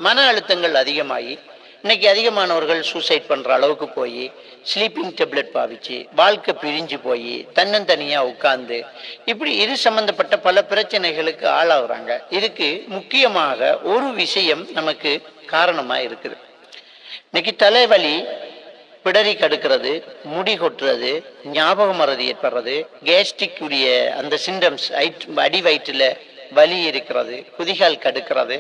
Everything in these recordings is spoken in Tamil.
மன அழுத்தங்கள் அதிகமாகி இன்னைக்கு அதிகமானவர்கள் சூசைட் பண்ற அளவுக்கு போய் ஸ்லீப்பிங் டெப்லெட் பாவிச்சு வாழ்க்கை பிரிஞ்சு போய் தன்னந்தனியா உட்கார்ந்து இப்படி இது சம்பந்தப்பட்ட பல பிரச்சனைகளுக்கு ஆளாகுறாங்க. இதுக்கு முக்கியமாக ஒரு விஷயம் நமக்கு காரணமா இருக்குது. இன்னைக்கு தலைவலி, பிடரி கடுக்கிறது, முடி கொட்டுறது, ஞாபக மறதி ஏற்படுறது, கேஸ்ட்ரிக் உடைய அந்த சிம்டம்ஸ், அடி வயிற்றுல வலி இருக்கிறது, குதிகால் கடுக்கிறது,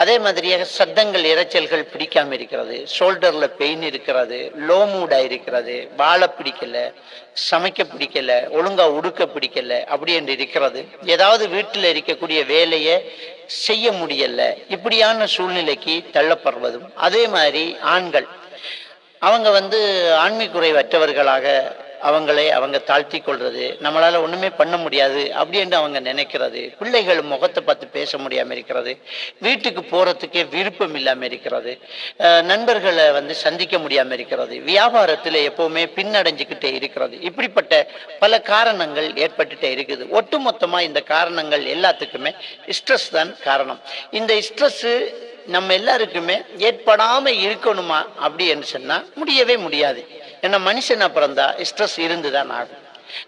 அதே மாதிரியாக சத்தங்கள் இரைச்சல்கள் பிடிக்காம இருக்கிறது, ஷோல்டர்ல பெயின் இருக்கிறது, லோ மூடா இருக்கிறது, வாழ பிடிக்கல, சமைக்க பிடிக்கல, ஒழுங்கா உடுக்க பிடிக்கல, அப்படி என்று இருக்கிறது. ஏதாவது வீட்டில் இருக்கக்கூடிய வேலையை செய்ய முடியல, இப்படியான சூழ்நிலைக்கு தள்ளப்படுவதும். அதே மாதிரி ஆண்கள் அவங்க ஆண்மை குறைவற்றவர்களாக அவங்க தாழ்த்தி கொள்றது, நம்மளால ஒண்ணுமே பண்ண முடியாது அப்படின்னு அவங்க நினைக்கிறது, பிள்ளைகள் முகத்தை பார்த்து பேச முடியாம இருக்கிறது, வீட்டுக்கு போறதுக்கே விருப்பம் இல்லாம இருக்கிறது, நண்பர்களை சந்திக்க முடியாம இருக்கிறது, வியாபாரத்துல எப்பவுமே பின்னடைஞ்சுக்கிட்டே இருக்கிறது. இப்படிப்பட்ட பல காரணங்கள் ஏற்பட்டுட்டே இருக்குது. ஒட்டுமொத்தமா இந்த காரணங்கள் எல்லாத்துக்குமே ஸ்ட்ரெஸ் தான் காரணம். இந்த ஸ்ட்ரெஸ் நம்ம எல்லாருக்குமே ஏற்படாம இருக்கணுமா அப்படி என்று சொன்னா முடியவே முடியாது. ஏன்னா மனுஷனா பிறந்தா ஸ்ட்ரெஸ் இருந்துதான் ஆகும்.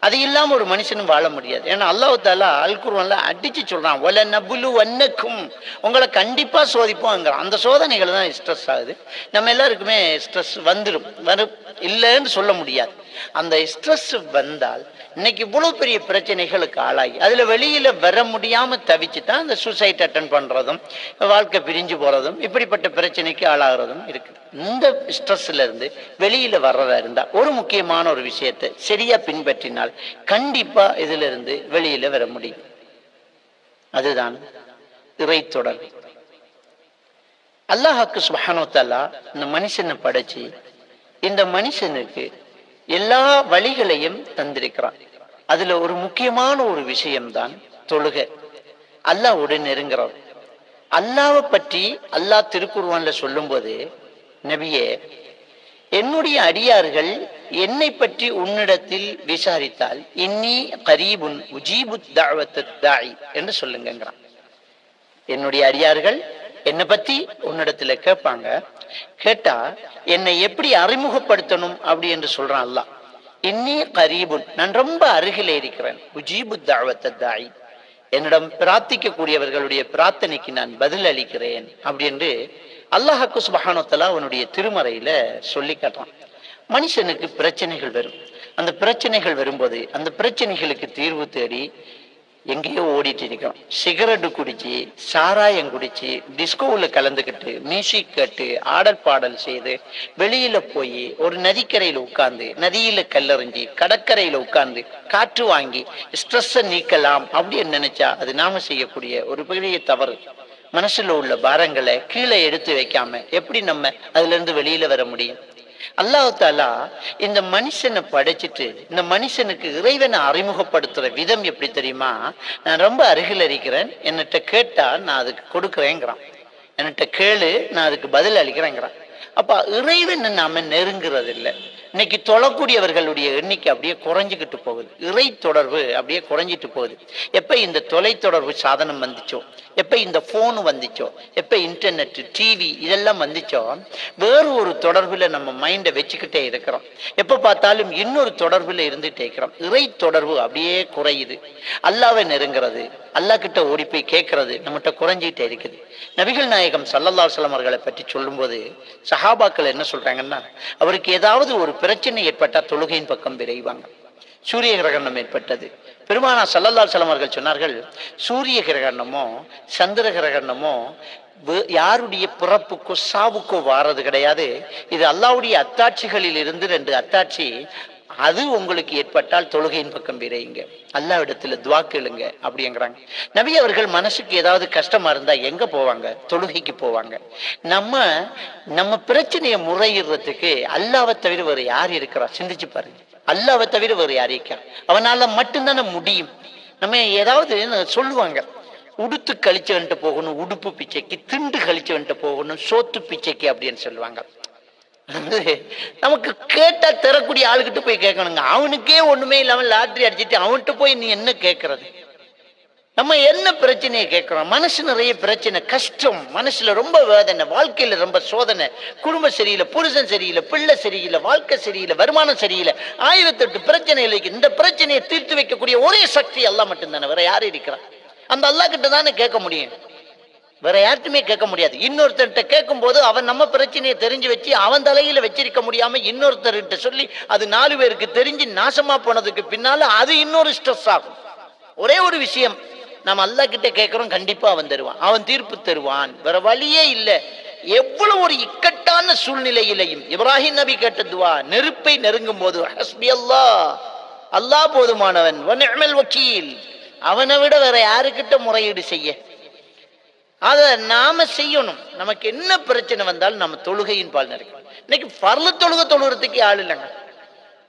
அது இல்லாம ஒரு மனுஷனும் வாழ முடியாது. ஏன்னா அல்லாஹ் தஆலா அல் குர்ஆன்ல அடிச்சு சொல்றான், வல நபுலு வன்னக்கும், உங்களை கண்டிப்பா சோதிப்போம். அந்த சோதனைகள் தான் ஸ்ட்ரெஸ் ஆகுது. நம்ம எல்லாருக்குமே ஸ்ட்ரெஸ் வரும் இல்லைன்னு சொல்ல முடியாது. அந்த ஸ்ட்ரெஸ் வந்தால் இன்னைக்கு இவ்வளவு பெரிய பிரச்சனைகளுக்கு ஆளாகி அதுல வெளியில வர முடியாம தவிச்சுதான் அந்த சூசைட் அட்டன் பண்றதும், வாழ்க்கை பிரிஞ்சு போறதும், இப்படிப்பட்ட பிரச்சனைக்கு ஆளாகிறதும் இருக்கு. இந்த ஸ்ட்ரெஸ்ல இருந்து வெளியில வர்றதா இருந்தா ஒரு முக்கியமான ஒரு விஷயத்தை சரியா பின்பற்றினால் கண்டிப்பா இதுல இருந்து வெளியில வர முடியும். அதுதான் இறை தொடர்பு. அல்லாஹ்வுக்கு சுப்ஹானஹு வ தஆலா இந்த மனுஷனை படைச்சு இந்த மனுஷனுக்கு எல்லா வழிகளையும் தந்திருக்கிறான். அதுல ஒரு முக்கியமான ஒரு விஷயம்தான் தொழுகை. அல்லாஹ்வோடு நெருங்குறோம். அல்லாஹ்வை பற்றி அல்லாஹ் திருக்குர்ஆன்ல சொல்லும் போது, நபியே, என்னுடைய அடியார்கள் என்னை பற்றி உன்னிடத்தில் விசாரித்தால் இன்னி கரீபுன் உஜீபு தஅவத்தத் தாஇ என்று சொல்லுங்கிறான். என்னுடைய அடியார்கள் என்னை பத்தி உன்னிடத்துல கேட்பாங்க. கேட்டா என்னை எப்படி அறிமுகப்படுத்தணும் அப்படி என்று சொல்றான் அல்லாஹ். இன்னி கரீபுன், நான் ரொம்ப அருகிலே இருக்கிறேன். உஜீபு தஅவத்தத் தாஇ, என்னிடம் பிரார்த்திக்க கூடியவர்களுடைய பிரார்த்தனைக்கு நான் பதில் அளிக்கிறேன் அப்படி என்று அல்லாஹ்வுக்கு சுப்ஹானஹு வ தஆலா அவனுடைய திருமறையில சொல்லி காட்டுறான். மனுஷனுக்கு பிரச்சனைகள் வரும். அந்த பிரச்சனைகள் வரும்போது அந்த பிரச்சனைகளுக்கு தீர்வு தேடி எங்கேயோ ஓடிட்டு இருக்கோம். சிகரெட்டு குடிச்சு, சாராயம் குடிச்சு, டிஸ்கோவில் கலந்துக்கிட்டு, மியூசிக் கேட்டு, ஆடல் பாடல் செய்து, வெளியில போய் ஒரு நதிக்கரையில உட்கார்ந்து, நதியில கல்லறிஞ்சி, கடற்கரையில உட்கார்ந்து காற்று வாங்கி ஸ்ட்ரெஸ்ஸை நீக்கலாம் அப்படின்னு நினைச்சா அது நாம செய்யக்கூடிய ஒரு பெரிய தவறு. மனசுல உள்ள பாரங்களை கீழே எடுத்து வைக்காம எப்படி நம்ம அதுல இருந்து வெளியில வர முடியும்? அல்லாஹ் தஆலா இந்த மனுஷனை படைச்சிட்டு இந்த மனுஷனுக்கு இறைவனை அறிமுகப்படுத்துற விதம் எப்படி தெரியுமா? நான் ரொம்ப அருகில் இருக்கிறேன், என்னட்ட கேட்டா நான் அதுக்கு கொடுக்குறேங்கிறான். என்னட்ட கேளு, நான் அதுக்கு பதில் அளிக்கிறேங்கிறான். அப்ப இறைவனை நாம நெருங்குறது இல்லை. இன்னைக்கு தொழக்கூடியவர்களுடைய எண்ணிக்கை அப்படியே குறைஞ்சிக்கிட்டு போகுது. இறை தொடர்பு அப்படியே குறைஞ்சிட்டு போகுது. எப்ப இந்த தொலை தொடர்பு சாதனம் வந்துச்சோ, எப்ப இந்த போன் வந்துச்சோ, எப்ப இன்டர்நெட், டிவி இதெல்லாம் வந்துச்சோ, வேறு ஒரு தொடர்புல நம்ம மைண்டை வச்சுக்கிட்டே இருக்கிறோம். எப்ப பார்த்தாலும் இன்னொரு தொடர்புல இருந்துட்டே இருக்கிறோம். இறை தொடர்பு அப்படியே குறையுது. அல்லாஹ்வை நெருங்கிறது, அல்லாஹ் கிட்ட ஓடி போய் கேட்கறது நம்மகிட்ட குறைஞ்சிட்டே இருக்குது. நபிகள் நாயகம் ஸல்லல்லாஹு அலைஹி வஸல்லம் அவர்களை பற்றி சொல்லும்போது சஹாபாக்கள் என்ன சொல்றாங்கன்னா, அவருக்கு ஏதாவது ஒரு பிரச்சனை ஏற்பட்டா தொழுகையின் பக்கம் விரைவாங்க. சூரிய கிரகணம் ஏற்பட்டது. பெருமானார் ஸல்லல்லாஹு அலைஹி வஸல்லம் அவர்கள் சொன்னார்கள், சூரிய கிரகணமோ சந்திர கிரகணமோ யாருடைய பிறப்புக்கோ சாவுக்கோ வாரது கிடையாது. இது அல்லாஹ்வுடைய அத்தாட்சிகளில் இருந்து 2 அத்தாட்சி. அது உங்களுக்கு ஏற்பட்டால் தொழுகையின் பக்கம் விரையுங்க, அல்லாஹ்விடத்துல துஆ கேளுங்க அப்படிங்கிறாங்க. நபி அவர்கள் மனசுக்கு ஏதாவது கஷ்டமா இருந்தா எங்க போவாங்க? தொழுகைக்கு போவாங்க. நம்ம பிரச்சனையை முறையிடுறதுக்கு அல்லாஹ்வை தவிர வேறு யார் இருக்கிறா? சிந்திச்சு பாருங்க. அல்லாஹ்வை தவிர வேறு யார் இருக்கா? அவனால மட்டும்தானே முடியும். நம்ம ஏதாவது சொல்லுவாங்க, உடுத்து கழிச்சவன்ட்டு போகணும் உடுப்பு பிச்சைக்கு, திண்டு கழிச்சவன்ட்டு போகணும் சோத்து பிச்சைக்கு அப்படின்னு சொல்லுவாங்க. நமக்கு கேட்டா தரக்கூடிய ஆளுகிட்ட போய் கேட்கணுங்க. அவனுக்கே ஒண்ணுமே இல்லாம லாட்டரி அடிச்சுட்டு அவன்கிட்ட போய் நீ என்ன கேட்கறது? நம்ம என்ன பிரச்சனையை கேட்கிறோம்? மனசு நிறைய பிரச்சனை, கஷ்டம், மனசுல ரொம்ப வேதனை, வாழ்க்கையில ரொம்ப சோதனை, குடும்பம் சரியில்லை, புருஷன் சரியில்லை, பிள்ளை சரியில்லை, வாழ்க்கை சரியில்லை, வருமானம் சரியில்லை, 1008 பிரச்சனைகள். இந்த பிரச்சனையை தீர்த்து வைக்கக்கூடிய ஒரே சக்தி அல்லாஹ் மட்டும்தானே. வேற யாரு இருக்கிறான்? அந்த அல்லாஹ் கிட்ட தானே கேட்க முடியும், வேற யார்ட்டுமே கேட்க முடியாது. இன்னொருத்தர்கிட்ட கேட்கும் போது அவன் நம்ம பிரச்சனையை தெரிஞ்சு வச்சு அவன் தலையில வச்சிருக்க முடியாம இன்னொருத்தர்கிட்ட சொல்லி அது 4 பேருக்கு தெரிஞ்சு நாசமா போனதுக்கு பின்னால அது இன்னொரு ஸ்ட்ரெஸ் ஆகும். ஒரே ஒரு விஷயம் நம்ம அல்லாஹ் கிட்ட கேட்கிறோம், கண்டிப்பா அவன் தருவான், அவன் தீர்ப்பு தருவான், வேற வழியே இல்லை. எவ்வளவு ஒரு இக்கட்டான சூழ்நிலையிலையும் இப்ராஹிம் நபி கேட்ட துவா, நெருப்பை நெருங்கும் போது ஹஸ்பி அல்லாஹ், அல்லாஹ் போதுமானவன், வ நிஅமல் வக்கீல், அவனை விட வேற யாருக்கிட்ட முறையீடு செய்ய? அத நாம செய்யணும். நமக்கு என்ன பிரச்சனை வந்தாலும் நம்ம தொழுகையின் பால் நினைக்கணும். இன்னைக்கு பர்ல தொழுகிறதுக்கு ஆள் இல்லைங்க,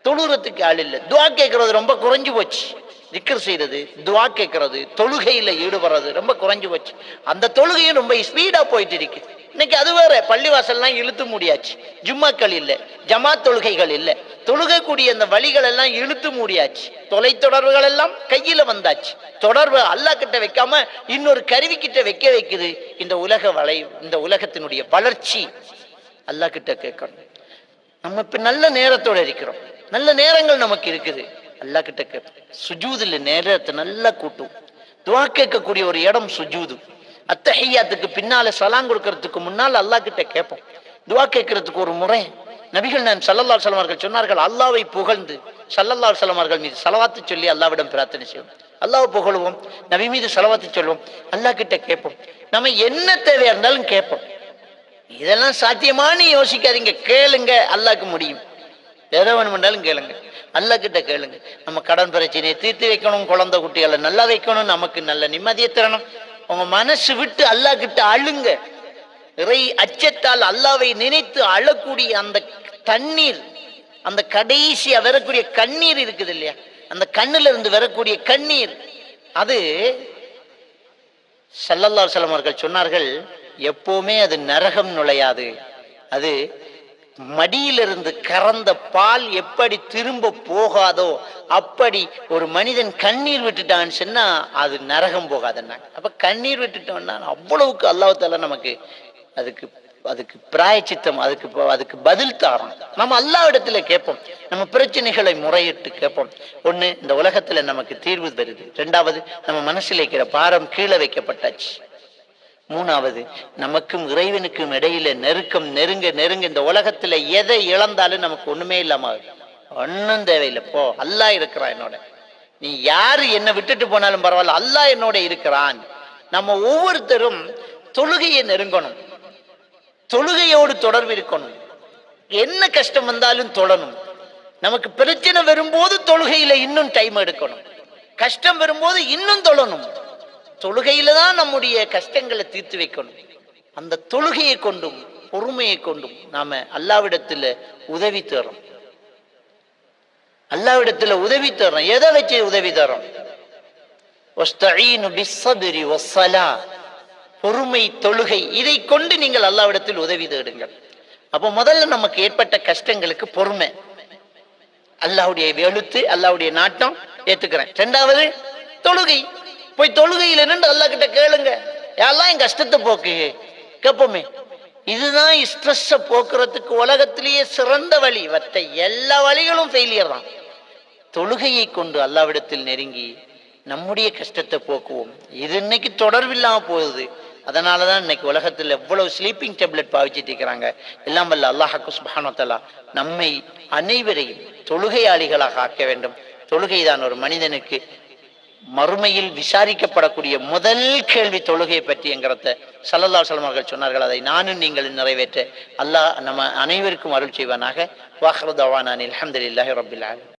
தொழுகிறதுக்கு ஆள் இல்லை. துவா கேட்கறது ரொம்ப குறைஞ்சு போச்சு. திக்ர் செய்யறது, துவா கேட்கறது, தொழுகையில ஈடுபடுறது ரொம்ப குறைஞ்சு போச்சு. அந்த தொழுகையும் ரொம்ப ஸ்பீடா போயிட்டு இருக்கு. இன்னைக்கு அது வேற, பள்ளிவாசல்லாம் இழுத்து மூடியாச்சு, ஜும்மாக்கள் இல்லை, ஜமாத் தொழுகைகள் இல்லை, தொழுகக்கூடிய அந்த வழிகள் எல்லாம் இழுத்து மூடியாச்சு, தொலை தொடர்புகள் எல்லாம் கையில வந்தாச்சு. தொடர்பு அல்லாஹ் கிட்ட வைக்காம இன்னொரு கருவி கிட்ட வைக்குது. இந்த இந்த உலகத்தினுடைய வளர்ச்சி அல்லாஹ் கிட்ட கேட்கணும். நம்ம இப்ப நல்ல நேரத்தோட இருக்கிறோம், நல்ல நேரங்கள் நமக்கு இருக்குது, அல்லாஹ் கிட்ட கேட்போம். சுஜூதுல நேரத்தை நல்லா கூட்டும். துவா கேட்கக்கூடிய ஒரு இடம் சுஜூது. அத்தஹியாத்துக்கு பின்னால சலாம் கொடுக்கறதுக்கு முன்னால் அல்லாஹ் கிட்ட கேட்போம். துவா கேட்கறதுக்கு ஒரு முறை நபிகள் நான் ஸல்லல்லாஹு அலைஹி வஸல்லம் அவர்கள் சொன்னார்கள், அல்லாஹ்வை புகழ்ந்து ஸல்லல்லாஹு அலைஹி வஸல்லம் அவர்கள் மீது ஸலவாத்து சொல்லி அல்லாஹ்விடம் பிரார்த்தனை செய்வோம். அல்லாஹ்வை புகழுவோம், நபி மீது ஸலவாத்து சொல்லுவோம், அல்லாஹ் கிட்ட கேட்போம். நம்ம என்ன தேவையா இருந்தாலும் கேட்போம். இதெல்லாம் சாத்தியமானு யோசிக்காதீங்க, கேளுங்க, அல்லாஹ்க்கு முடியும். எதை வேணுமென்றாலும் கேளுங்க, அல்லாஹ் கிட்ட கேளுங்க. நம்ம கடன் பிரச்சனையை தீர்த்து வைக்கணும், குழந்தை குட்டிகளை நல்லா வைக்கணும், நமக்கு நல்ல நிம்மதியை தரணும். உங்க மனசு விட்டு அல்லாஹ் கிட்ட அழுங்க. இறை அச்சத்தால் அல்லாஹ்வை நினைத்து அழக்கூடிய அந்த தண்ணீர், அந்த கடைசியா வரக்கூடிய கண்ணீர் இருக்குது இல்லையா, அந்த கண்ணுல இருந்து வரக்கூடிய கண்ணீர், அது ஸல்லல்லாஹு அலைஹி வஸல்லம் அவர்கள் சொன்னார்கள், எப்பவுமே அது நரகம் நுழையாது. அது மடியிலிருந்து கறந்த பால் எப்படி திரும்ப போகாதோ அப்படி ஒரு மனிதன் கண்ணீர் விட்டுட்டான்னு சொன்னா அது நரகம் போகாதுன்னாங்க. அப்ப கண்ணீர் விட்டுட்டோம்னா அவ்வளவுக்கு அல்லாஹ் தஆலா நமக்கு அதுக்கு பிராயச்சித்தம், அதுக்கு பதில் தாரோம். நம்ம அல்லாஹ் இடத்துல கேட்போம், நம்ம பிரச்சனைகளை முறையிட்டு கேட்போம். ஒண்ணு, இந்த உலகத்துல நமக்கு தீர்வு வருது. 2வது, நம்ம மனசுல இருக்கிற பாரம் கீழே வைக்கப்பட்டாச்சு. 3வது, நமக்கும் இறைவனுக்கும் இடையில நெருக்கம் நெருங்க நெருங்க இந்த உலகத்துல எதை இழந்தாலும் நமக்கு ஒண்ணுமே இல்லாம ஒன்னும் தேவையில்லை, போ அல்லாஹ் இருக்கிறான் என்னோட, நீ யாரு என்ன விட்டுட்டு போனாலும் பரவாயில்ல, அல்லாஹ் என்னோட இருக்கிறான். நம்ம ஒவ்வொருத்தரும் தொழுகையை நெருங்கணும், தொழுகையோடு தொடர்பு இருக்கணும். என்ன கஷ்டம் வந்தாலும் தொழணும். நமக்கு பிரச்சனை வரும்போது தொழுகையில இன்னும் டைம் எடுக்கணும், கஷ்டம் வரும்போது இன்னும் தொழணும். தொழுகையில தான் நம்முடைய கஷ்டங்களை தீர்த்து வைக்கணும். அந்த தொழுகையை கொண்டும் பொறுமையை கொண்டும் நாம அல்லாஹ்விடத்துல உதவி தரோம். அல்லாஹ்விடத்துல உதவி தரோம். எதை வச்சு உதவி தரோம்? வஸ்தஈனு பிஸ்ஸப்ரி வஸ்ஸலா, பொறுமை, தொழுகை, இதை கொண்டு நீங்கள் அல்லாஹ்விடத்தில் உதவி தேடுங்கள். அப்போ முதல்ல நமக்கு ஏற்பட்ட கஷ்டங்களுக்கு பொறுமை, அல்லாஹ்வுடைய எழுத்து, அல்லாஹ்வுடைய நாட்டம் ஏத்துக்கிறேன். 2வது தொழுகை. போய் தொழுகையில் நின்று அல்லாஹ் கிட்ட கேளுங்க, யாரெல்லாம் என் கஷ்டத்தை போக்கு கேட்போமே. இதுதான் ஸ்ட்ரெஸ்ஸை போக்குறதுக்கு உலகத்திலேயே சிறந்த வழி. மற்ற எல்லா வழிகளும் ஃபெயிலியர் தான். தொழுகையை கொண்டு அல்லாஹ்விடத்தில் நெருங்கி நம்முடைய கஷ்டத்தை போக்குவோம். இது இன்னைக்கு தொடர்பில்லாம போகுது. அதனாலதான் இன்னைக்கு உலகத்தில் எவ்வளவு ஸ்லீப்பிங் டேப்லெட் பாவிச்சிட்டு இருக்கிறாங்க. எல்லாம் வல்ல அல்லாஹ் சுப்ஹானஹு வ தஆலா நம்மை அனைவரையும் தொழுகையாளிகளாக ஆக்க வேண்டும். தொழுகைதான் ஒரு மனிதனுக்கு மறுமையில் விசாரிக்கப்படக்கூடிய முதல் கேள்வி தொழுகையை பற்றி என்கிறத ஸல்லல்லாஹு அலைஹி வஸல்லம் அவர்கள் சொன்னார்கள். அதை நானும் நீங்கள் நிறைவேற்ற அல்லாஹ் நம்ம அனைவருக்கும் அருள் செய்வானாக. வாஹிரு தஅவானா அல்ஹம்துலில்லாஹி ரப்பில் ஆலமீன்.